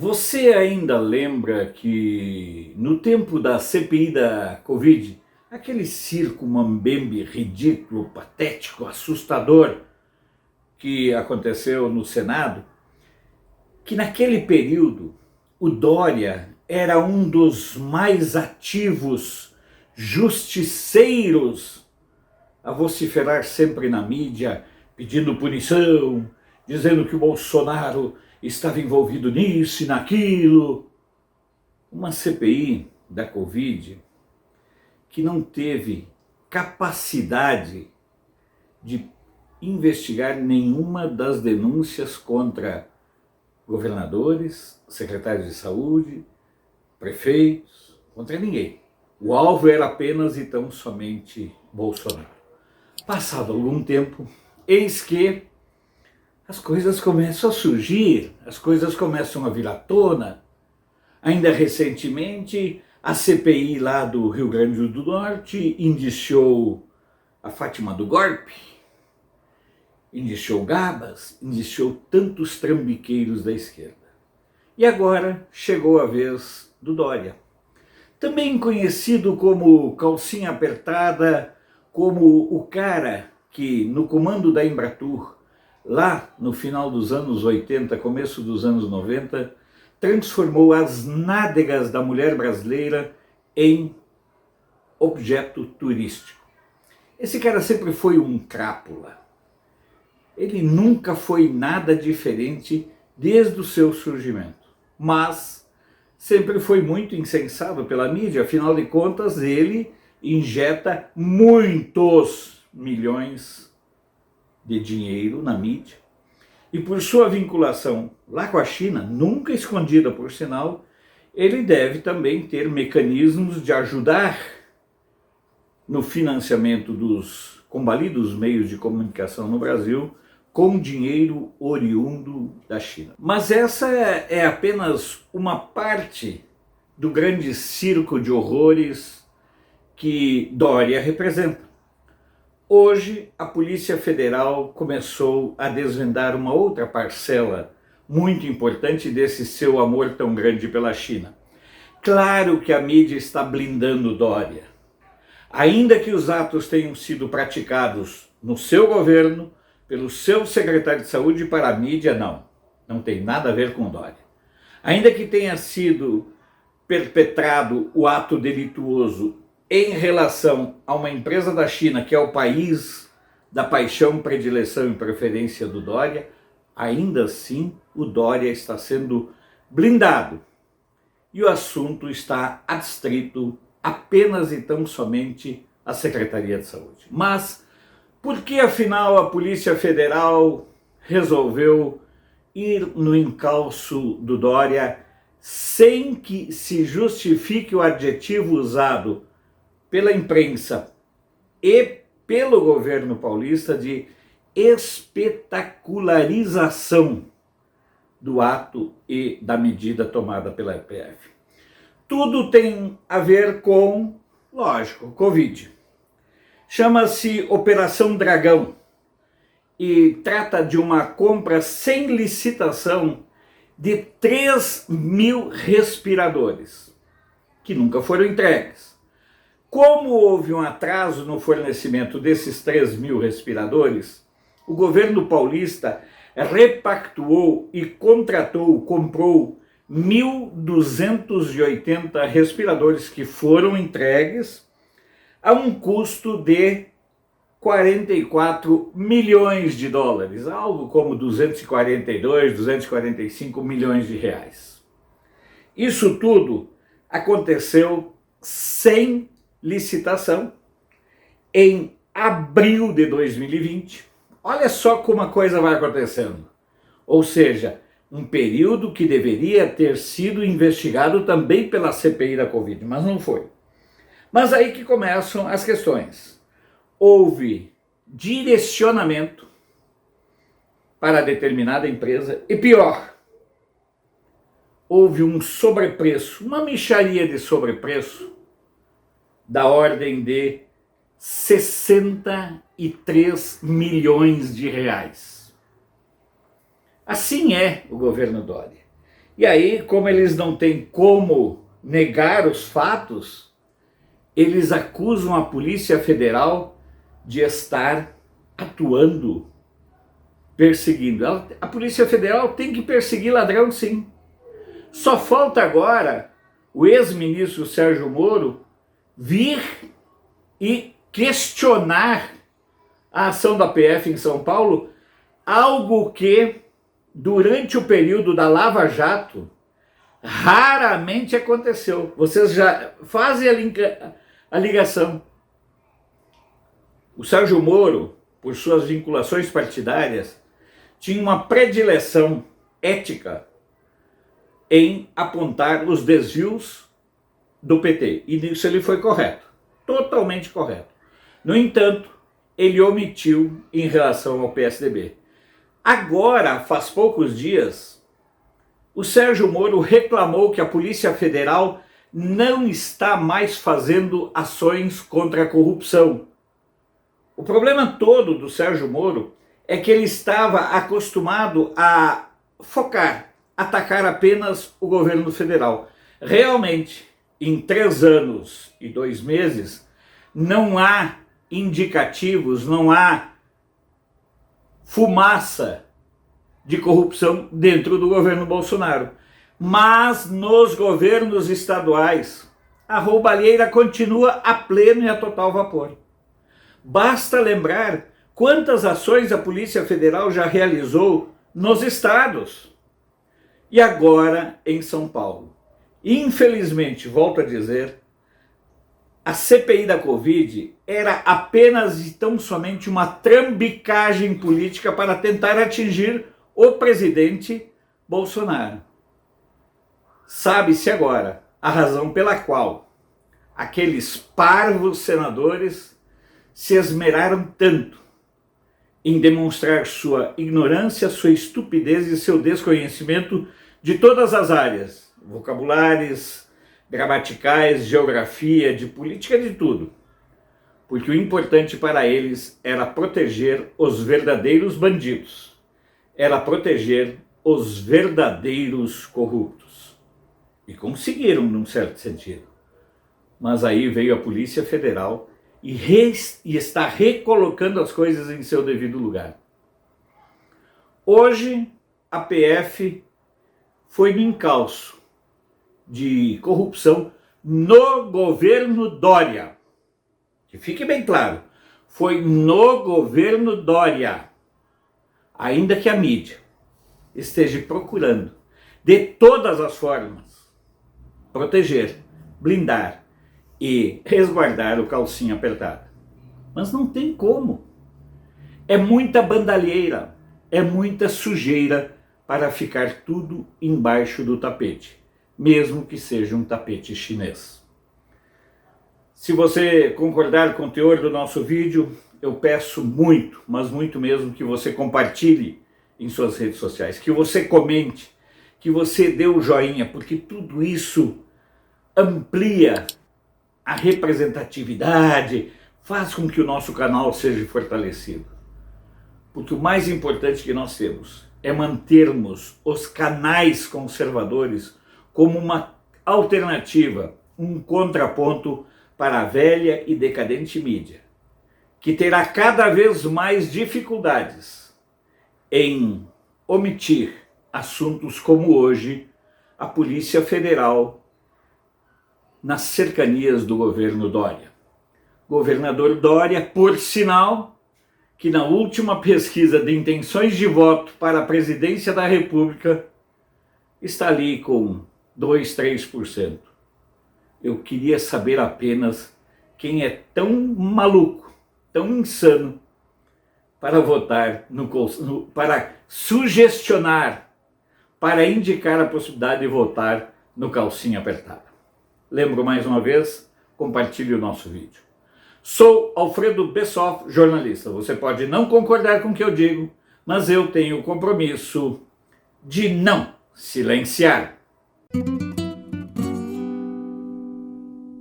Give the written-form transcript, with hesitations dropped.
Você ainda lembra que no tempo da CPI da Covid, aquele circo mambembe ridículo, patético, assustador que aconteceu no Senado, que naquele período o Dória era um dos mais ativos justiceiros a vociferar sempre na mídia, pedindo punição, dizendo que o Bolsonaro estava envolvido nisso e naquilo. Uma CPI da Covid que não teve capacidade de investigar nenhuma das denúncias contra governadores, secretários de saúde, prefeitos, contra ninguém. O alvo era apenas e tão somente Bolsonaro. Passado algum tempo, eis que as coisas começam a surgir, as coisas começam a vir à tona. Ainda recentemente, a CPI lá do Rio Grande do Norte indiciou a Fátima do Golpe, indiciou Gabas, indiciou tantos trambiqueiros da esquerda. E agora chegou a vez do Dória, também conhecido como calcinha apertada, como o cara que no comando da Embratur, lá no final dos anos 80, começo dos anos 90, transformou as nádegas da mulher brasileira em objeto turístico. Esse cara sempre foi um crápula. Ele nunca foi nada diferente desde o seu surgimento, mas sempre foi muito incensado pela mídia. Afinal de contas, ele injeta muitos milhões de dinheiro na mídia, e por sua vinculação lá com a China, nunca escondida por sinal, ele deve também ter mecanismos de ajudar no financiamento dos combalidos meios de comunicação no Brasil com dinheiro oriundo da China. Mas essa é apenas uma parte do grande circo de horrores que Dória representa. Hoje, a Polícia Federal começou a desvendar uma outra parcela muito importante desse seu amor tão grande pela China. Claro que a mídia está blindando Dória. Ainda que os atos tenham sido praticados no seu governo, pelo seu secretário de saúde, para a mídia, não tem nada a ver com Dória. Ainda que tenha sido perpetrado o ato delituoso em relação a uma empresa da China, que é o país da paixão, predileção e preferência do Dória, ainda assim o Dória está sendo blindado. E o assunto está adstrito apenas e tão somente à Secretaria de Saúde. Mas por que afinal a Polícia Federal resolveu ir no encalço do Dória sem que se justifique o adjetivo usado pela imprensa e pelo governo paulista de espetacularização do ato e da medida tomada pela EPF? Tudo tem a ver com, lógico, Covid. Chama-se Operação Dragão e trata de uma compra sem licitação de 3.000 respiradores, que nunca foram entregues. Como houve um atraso no fornecimento desses 3.000 respiradores, o governo paulista repactuou e comprou 1.280 respiradores que foram entregues a um custo de 44 milhões de dólares, algo como 242, 245 milhões de reais. Isso tudo aconteceu sem licitação em abril de 2020. Olha só como a coisa vai acontecendo. Ou seja, um período que deveria ter sido investigado também pela CPI da Covid, mas não foi. Mas aí que começam as questões. Houve direcionamento para determinada empresa e, pior, houve um sobrepreço, uma mixaria de sobrepreço da ordem de 63 milhões de reais. Assim é o governo Dória. E aí, como eles não têm como negar os fatos, eles acusam a Polícia Federal de estar atuando, perseguindo. A Polícia Federal tem que perseguir ladrão, sim. Só falta agora o ex-ministro Sérgio Moro vir e questionar a ação da PF em São Paulo, algo que, durante o período da Lava Jato, raramente aconteceu. Vocês já fazem a ligação. O Sérgio Moro, por suas vinculações partidárias, tinha uma predileção ética em apontar os desvios do PT. E nisso ele foi correto, totalmente correto. No entanto, ele omitiu em relação ao PSDB. Agora, faz poucos dias, o Sérgio Moro reclamou que a Polícia Federal não está mais fazendo ações contra a corrupção. O problema todo do Sérgio Moro é que ele estava acostumado a atacar apenas o governo federal. Realmente, em 3 anos e 2 meses, não há indicativos, não há fumaça de corrupção dentro do governo Bolsonaro. Mas nos governos estaduais, a roubalheira continua a pleno e a total vapor. Basta lembrar quantas ações a Polícia Federal já realizou nos estados. E agora em São Paulo. Infelizmente, volto a dizer, a CPI da Covid era apenas e tão somente uma trambicagem política para tentar atingir o presidente Bolsonaro. Sabe-se agora a razão pela qual aqueles parvos senadores se esmeraram tanto em demonstrar sua ignorância, sua estupidez e seu desconhecimento de todas as áreas, vocabulares, gramaticais, geografia, de política, de tudo. Porque o importante para eles era proteger os verdadeiros bandidos, era proteger os verdadeiros corruptos. E conseguiram, num certo sentido. Mas aí veio a Polícia Federal e está recolocando as coisas em seu devido lugar. Hoje, a PF foi no encalço de corrupção no governo Dória. Que fique bem claro, foi no governo Dória. Ainda que a mídia esteja procurando, de todas as formas, proteger, blindar e resguardar o calcinha apertado. Mas não tem como. É muita bandalheira, é muita sujeira para ficar tudo embaixo do tapete, mesmo que seja um tapete chinês. Se você concordar com o teor do nosso vídeo, eu peço muito, mas muito mesmo, que você compartilhe em suas redes sociais, que você comente, que você dê o joinha, porque tudo isso amplia a representatividade, faz com que o nosso canal seja fortalecido. Porque o mais importante que nós temos é mantermos os canais conservadores como uma alternativa, um contraponto para a velha e decadente mídia, que terá cada vez mais dificuldades em omitir assuntos como hoje a Polícia Federal nas cercanias do governo Dória. Governador Dória, por sinal, que na última pesquisa de intenções de voto para a presidência da República está ali com 2, 3%. Eu queria saber apenas quem é tão maluco, tão insano, para votar, para sugestionar, para indicar a possibilidade de votar no calcinha apertada. Lembro mais uma vez, compartilhe o nosso vídeo. Sou Alfredo Bessoff, jornalista. Você pode não concordar com o que eu digo, mas eu tenho o compromisso de não silenciar.